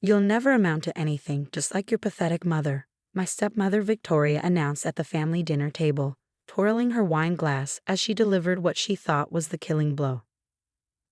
You'll never amount to anything, just like your pathetic mother, my stepmother Victoria announced at the family dinner table, twirling her wine glass as she delivered what she thought was the killing blow.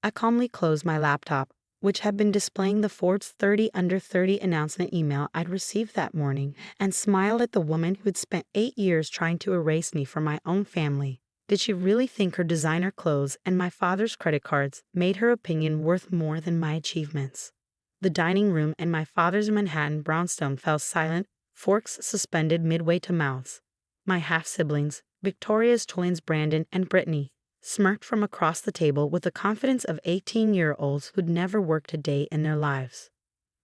I calmly closed my laptop, which had been displaying the Forbes 30 Under 30 announcement email I'd received that morning, and smiled at the woman who had spent 8 years trying to erase me from my own family. Did she really think her designer clothes and my father's credit cards made her opinion worth more than my achievements? The dining room and my father's Manhattan brownstone fell silent, forks suspended midway to mouths. My half-siblings, Victoria's twins Brandon and Brittany, smirked from across the table with the confidence of 18-year-olds who'd never worked a day in their lives.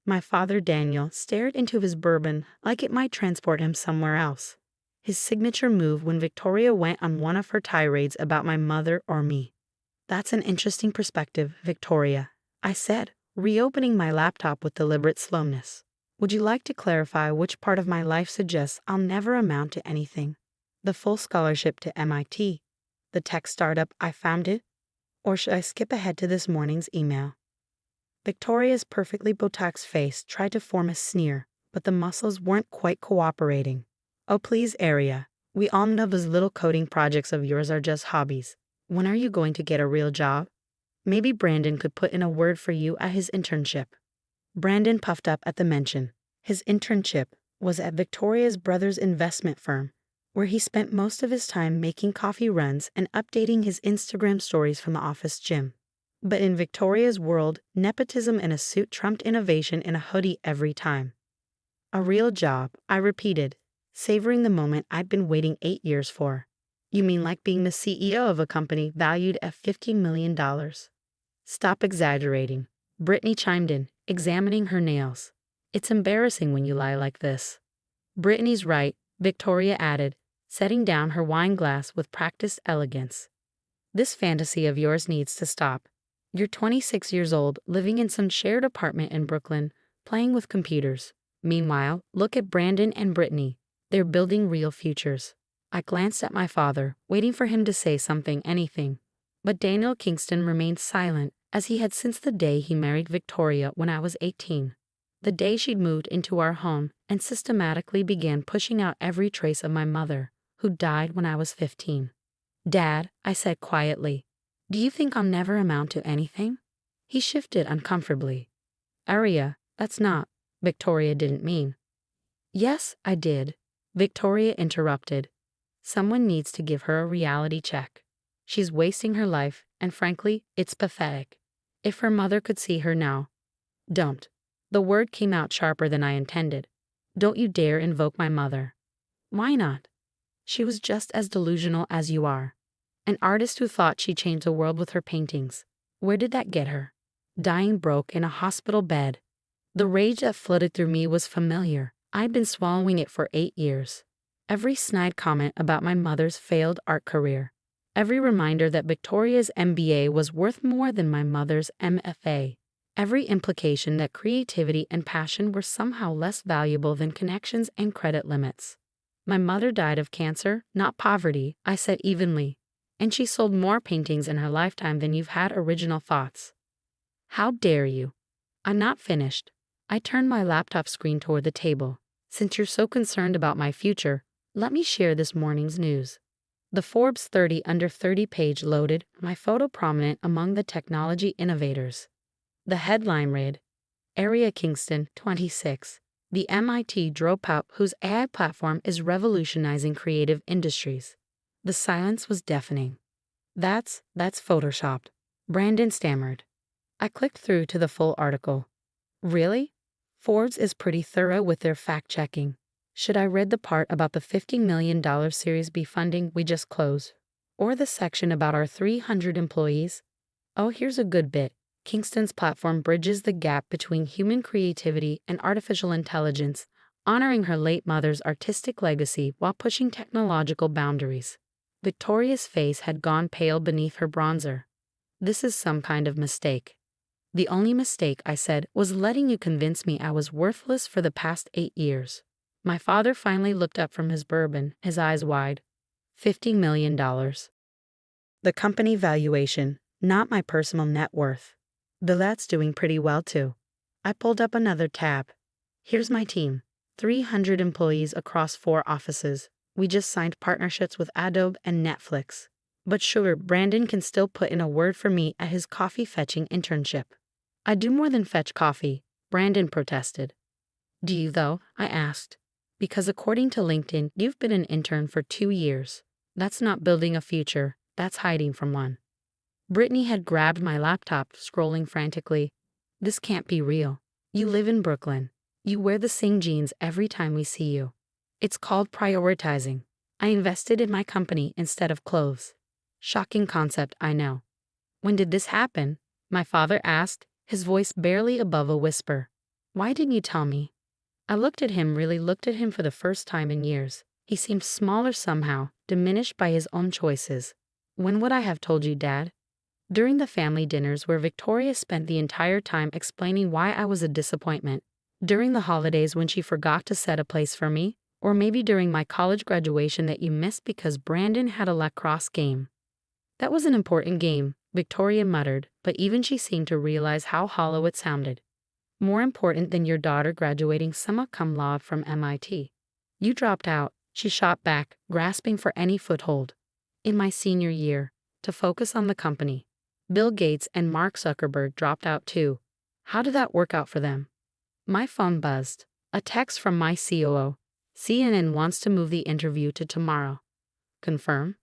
My father Daniel stared into his bourbon like it might transport him somewhere else. His signature move when Victoria went on one of her tirades about my mother or me. "That's an interesting perspective, Victoria," I said, reopening my laptop with deliberate slowness. "Would you like to clarify which part of my life suggests I'll never amount to anything? The full scholarship to MIT? The tech startup I founded? Or should I skip ahead to this morning's email?" Victoria's perfectly Botoxed face tried to form a sneer, but the muscles weren't quite cooperating. "Oh please, Aria, we all know those little coding projects of yours are just hobbies. When are you going to get a real job? Maybe Brandon could put in a word for you at his internship." Brandon puffed up at the mention. His internship was at Victoria's brother's investment firm, where he spent most of his time making coffee runs and updating his Instagram stories from the office gym. But in Victoria's world, nepotism in a suit trumped innovation in a hoodie every time. "A real job," I repeated, savoring the moment I'd been waiting 8 years for. "You mean like being the CEO of a company valued at $50 million? Stop exaggerating," Brittany chimed in, examining her nails. "It's embarrassing when you lie like this." "Brittany's right," Victoria added, setting down her wine glass with practiced elegance. "This fantasy of yours needs to stop. You're 26 years old, living in some shared apartment in Brooklyn, playing with computers. Meanwhile, look at Brandon and Brittany. They're building real futures." I glanced at my father, waiting for him to say something, anything. But Daniel Kingston remained silent, as he had since the day he married Victoria when I was 18. The day she'd moved into our home and systematically began pushing out every trace of my mother, who died when I was 15. "Dad," I said quietly, "do you think I'll never amount to anything?" He shifted uncomfortably. "Aria, that's not Victoria didn't mean." "Yes, I did," Victoria interrupted. "Someone needs to give her a reality check. She's wasting her life, and frankly, it's pathetic. If her mother could see her now." "Don't." The word came out sharper than I intended. "Don't you dare invoke my mother." "Why not?" "She was just as delusional as you are. An artist who thought she changed the world with her paintings. Where did that get her? Dying broke in a hospital bed." The rage that flooded through me was familiar. I'd been swallowing it for 8 years. Every snide comment about my mother's failed art career. Every reminder that Victoria's MBA was worth more than my mother's MFA. Every implication that creativity and passion were somehow less valuable than connections and credit limits. "My mother died of cancer, not poverty," I said evenly. "And she sold more paintings in her lifetime than you've had original thoughts." "How dare you?" "I'm not finished." I turned my laptop screen toward the table. "Since you're so concerned about my future, let me share this morning's news." The Forbes 30 Under 30 page loaded, my photo prominent among the technology innovators. The headline read, "Aria Kingston, 26, the MIT dropout whose AI platform is revolutionizing creative industries." The silence was deafening. That's photoshopped," Brandon stammered. I clicked through to the full article. "Really? Forbes is pretty thorough with their fact-checking. Should I read the part about the $50 million Series B funding we just closed? Or the section about our 300 employees? Oh, here's a good bit. Kingston's platform bridges the gap between human creativity and artificial intelligence, honoring her late mother's artistic legacy while pushing technological boundaries." Victoria's face had gone pale beneath her bronzer. "This is some kind of mistake." "The only mistake," I said, "was letting you convince me I was worthless for the past 8 years. My father finally looked up from his bourbon, his eyes wide. $50 million. The company valuation, not my personal net worth. Though that's doing pretty well too." I pulled up another tab. Here's my team. 300 employees across 4 offices. We just signed partnerships with Adobe and Netflix. But sure, Brandon can still put in a word for me at his coffee fetching internship. I do more than fetch coffee, Brandon protested. Do you though? I asked. Because according to LinkedIn, you've been an intern for 2 years. That's not building a future, that's hiding from one. Brittany had grabbed my laptop, scrolling frantically. This can't be real. You live in Brooklyn. You wear the same jeans every time we see you. It's called prioritizing. I invested in my company instead of clothes. Shocking concept, I know. When did this happen? My father asked, his voice barely above a whisper. Why didn't you tell me? I looked at him for the first time in years. He seemed smaller somehow, diminished by his own choices. When would I have told you, Dad? During the family dinners where Victoria spent the entire time explaining why I was a disappointment. During the holidays when she forgot to set a place for me, or maybe during my college graduation that you missed because Brandon had a lacrosse game. That was an important game, Victoria muttered, but even she seemed to realize how hollow it sounded. More important than your daughter graduating summa cum laude from MIT. You dropped out, she shot back, grasping for any foothold. In my senior year, to focus on the company. Bill Gates and Mark Zuckerberg dropped out too. How did that work out for them? My phone buzzed. A text from my COO. CNN wants to move the interview to tomorrow. Confirm?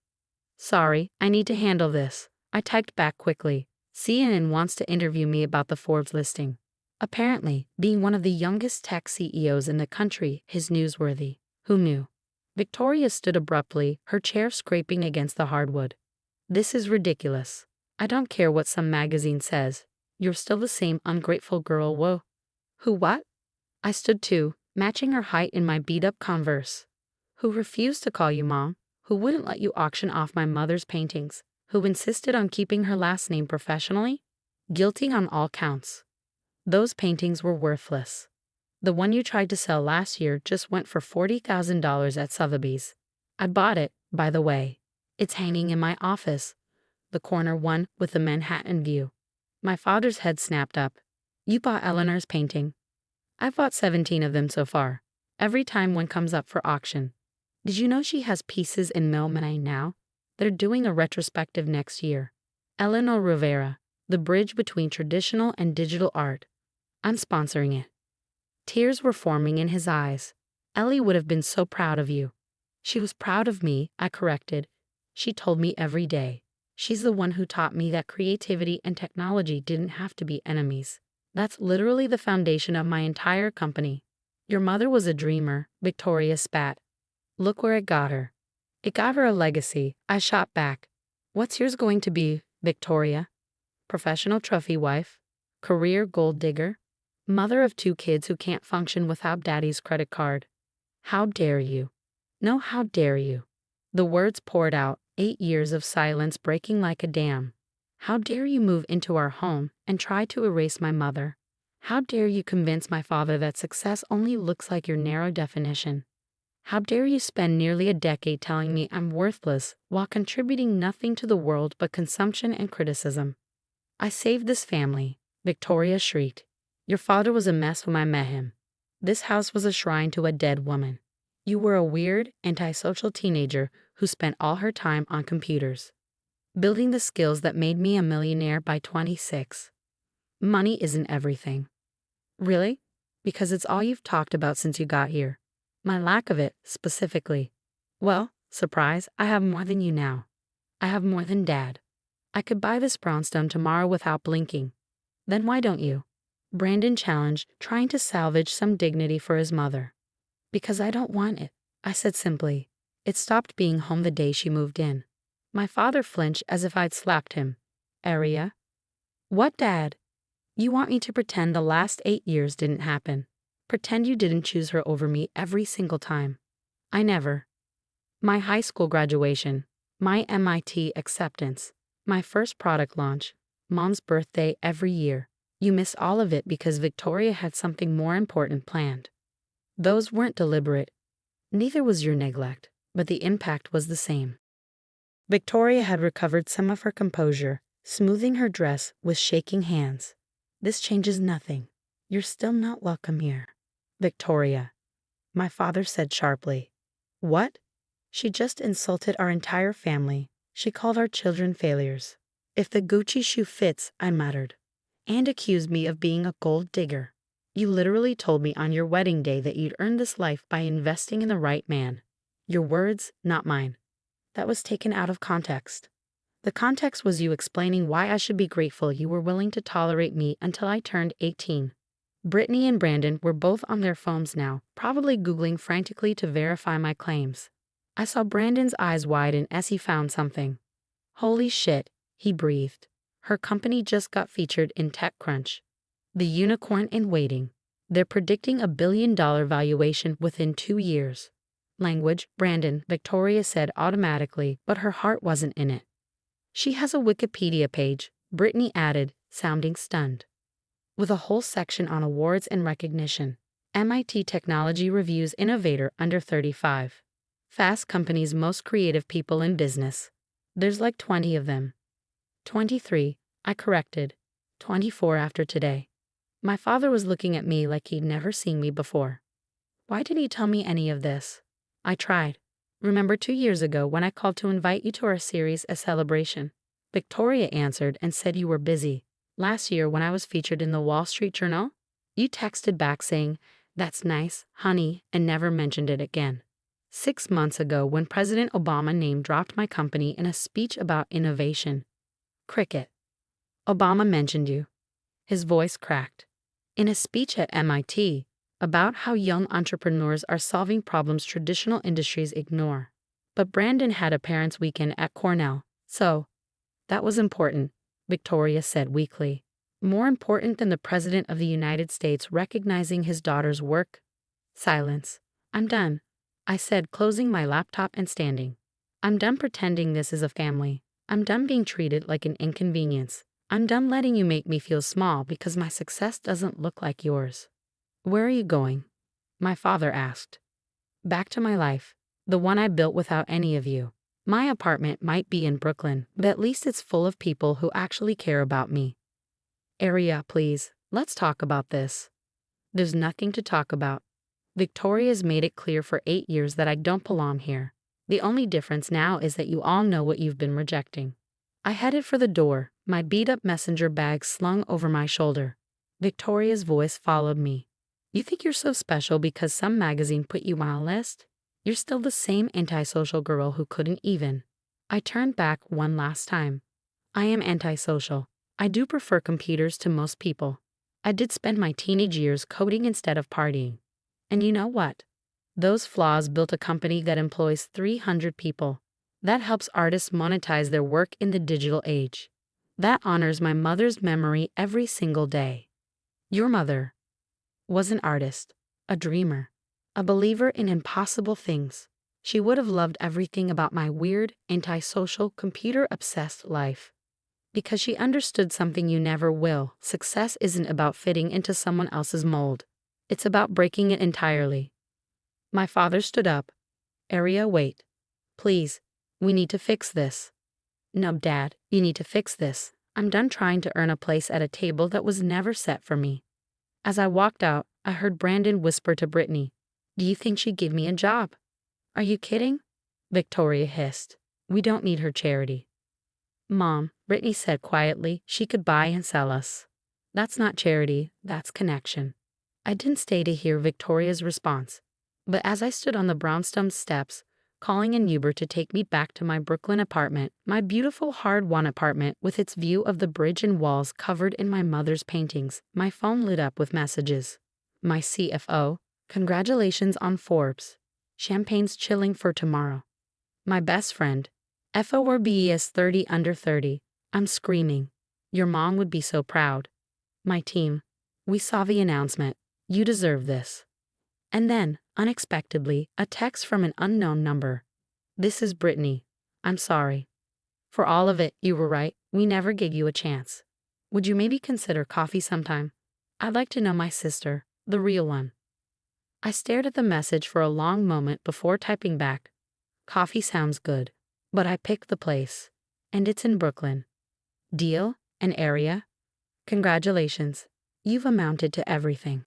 Sorry, I need to handle this. I typed back quickly. CNN wants to interview me about the Forbes listing. Apparently, being one of the youngest tech CEOs in the country is newsworthy. Who knew? Victoria stood abruptly, her chair scraping against the hardwood. This is ridiculous. I don't care what some magazine says. You're still the same ungrateful girl, whoa. Who what? I stood too, matching her height in my beat-up Converse. Who refused to call you Mom, who wouldn't let you auction off my mother's paintings, who insisted on keeping her last name professionally? Guilty on all counts. Those paintings were worthless. The one you tried to sell last year just went for $40,000 at Sotheby's. I bought it, by the way. It's hanging in my office. The corner one with the Manhattan view. My father's head snapped up. You bought Eleanor's painting. I've bought 17 of them so far. Every time one comes up for auction. Did you know she has pieces in Milmonite now? They're doing a retrospective next year. Eleanor Rivera, The Bridge Between Traditional and Digital Art. I'm sponsoring it. Tears were forming in his eyes. Ellie would have been so proud of you. She was proud of me, I corrected. She told me every day. She's the one who taught me that creativity and technology didn't have to be enemies. That's literally the foundation of my entire company. Your mother was a dreamer, Victoria spat. Look where it got her. It got her a legacy, I shot back. What's yours going to be, Victoria? Professional trophy wife? Career gold digger? Mother of 2 kids who can't function without daddy's credit card? How dare you? No, how dare you? The words poured out, 8 years of silence breaking like a dam. How dare you move into our home and try to erase my mother? How dare you convince my father that success only looks like your narrow definition? How dare you spend nearly a decade telling me I'm worthless while contributing nothing to the world but consumption and criticism? I saved this family, Victoria shrieked. Your father was a mess when I met him. This house was a shrine to a dead woman. You were a weird, antisocial teenager who spent all her time on computers, building the skills that made me a millionaire by 26. Money isn't everything. Really? Because it's all you've talked about since you got here. My lack of it, specifically. Well, surprise, I have more than you now. I have more than Dad. I could buy this brownstone tomorrow without blinking. Then why don't you? Brandon challenged, trying to salvage some dignity for his mother. Because I don't want it, I said simply. It stopped being home the day she moved in. My father flinched as if I'd slapped him. Aria? What, Dad? You want me to pretend the last 8 years didn't happen? Pretend you didn't choose her over me every single time? I never. My high school graduation, my MIT acceptance, my first product launch, Mom's birthday every year. You missed all of it because Victoria had something more important planned. Those weren't deliberate. Neither was your neglect, but the impact was the same. Victoria had recovered some of her composure, smoothing her dress with shaking hands. This changes nothing. You're still not welcome here. Victoria, my father said sharply. What? She just insulted our entire family. She called our children failures. If the Gucci shoe fits, I muttered. And accused me of being a gold digger. You literally told me on your wedding day that you'd earn this life by investing in the right man. Your words, not mine. That was taken out of context. The context was you explaining why I should be grateful you were willing to tolerate me until I turned 18. Brittany and Brandon were both on their phones now, probably Googling frantically to verify my claims. I saw Brandon's eyes widen as he found something. Holy shit, he breathed. Her company just got featured in TechCrunch. The unicorn in waiting. They're predicting a $1 billion valuation within 2 years. Language, Brandon, Victoria said automatically, but her heart wasn't in it. She has a Wikipedia page, Brittany added, sounding stunned. With a whole section on awards and recognition. MIT Technology Reviews Innovator Under 35. Fast Company's most creative people in business. There's like 20 of them. 23, I corrected. 24 after today. My father was looking at me like he'd never seen me before. Why didn't you tell me any of this? I tried. Remember 2 years ago when I called to invite you to our series, A Celebration? Victoria answered and said you were busy. Last year when I was featured in the Wall Street Journal? You texted back saying, "That's nice, honey," and never mentioned it again. 6 months ago when President Obama name-dropped my company in a speech about innovation. Cricket. Obama mentioned you. His voice cracked. In a speech at MIT, about how young entrepreneurs are solving problems traditional industries ignore. But Brandon had a parents' weekend at Cornell, so that was important, Victoria said weakly. More important than the President of the United States recognizing his daughter's work? Silence. I'm done, I said, closing my laptop and standing. I'm done pretending this is a family. I'm done being treated like an inconvenience. I'm done letting you make me feel small because my success doesn't look like yours. Where are you going? My father asked. Back to my life, the one I built without any of you. My apartment might be in Brooklyn, but at least it's full of people who actually care about me. Aria, please, let's talk about this. There's nothing to talk about. Victoria's made it clear for 8 years that I don't belong here. The only difference now is that you all know what you've been rejecting. I headed for the door, my beat-up messenger bag slung over my shoulder. Victoria's voice followed me. You think you're so special because some magazine put you on a list? You're still the same antisocial girl who couldn't even. I turned back one last time. I am antisocial. I do prefer computers to most people. I did spend my teenage years coding instead of partying. And you know what? Those flaws built a company that employs 300 people. That helps artists monetize their work in the digital age. That honors my mother's memory every single day. Your mother was an artist, a dreamer, a believer in impossible things. She would have loved everything about my weird, antisocial, computer-obsessed life. Because she understood something you never will. Success isn't about fitting into someone else's mold. It's about breaking it entirely. My father stood up. Aria, wait. Please, we need to fix this. No, Dad, you need to fix this. I'm done trying to earn a place at a table that was never set for me. As I walked out, I heard Brandon whisper to Brittany, "Do you think she'd give me a job?" "Are you kidding?" Victoria hissed. "We don't need her charity." "Mom," Brittany said quietly, "she could buy and sell us." "That's not charity, that's connection." I didn't stay to hear Victoria's response. But as I stood on the brownstone steps, calling an Uber to take me back to my Brooklyn apartment, my beautiful hard-won apartment with its view of the bridge and walls covered in my mother's paintings, my phone lit up with messages. My CFO, congratulations on Forbes. Champagne's chilling for tomorrow. My best friend, FORBES 30 under 30. I'm screaming. Your mom would be so proud. My team, we saw the announcement. You deserve this. And then, unexpectedly, a text from an unknown number. "This is Brittany. I'm sorry. For all of it, you were right. We never gave you a chance. Would you maybe consider coffee sometime? I'd like to know my sister, the real one." I stared at the message for a long moment before typing back. Coffee sounds good, but I picked the place. And it's in Brooklyn. Deal? An area? Congratulations. You've amounted to everything.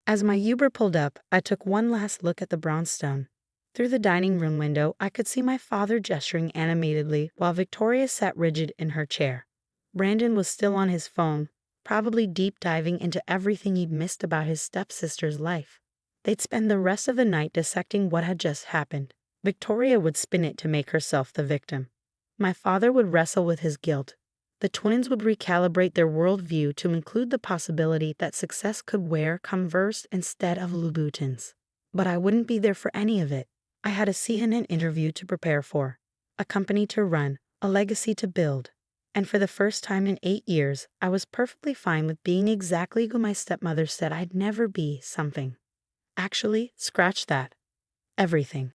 As my Uber pulled up, I took one last look at the brownstone. Through the dining room window, I could see my father gesturing animatedly while Victoria sat rigid in her chair. Brandon was still on his phone, probably deep diving into everything he'd missed about his stepsister's life. They'd spend the rest of the night dissecting what had just happened. Victoria would spin it to make herself the victim. My father would wrestle with his guilt. The twins would recalibrate their worldview to include the possibility that success could wear Converse instead of Louboutins. But I wouldn't be there for any of it. I had a CNN interview to prepare for, a company to run, a legacy to build. And for the first time in 8 years, I was perfectly fine with being exactly who my stepmother said I'd never be something. Actually, scratch that. Everything.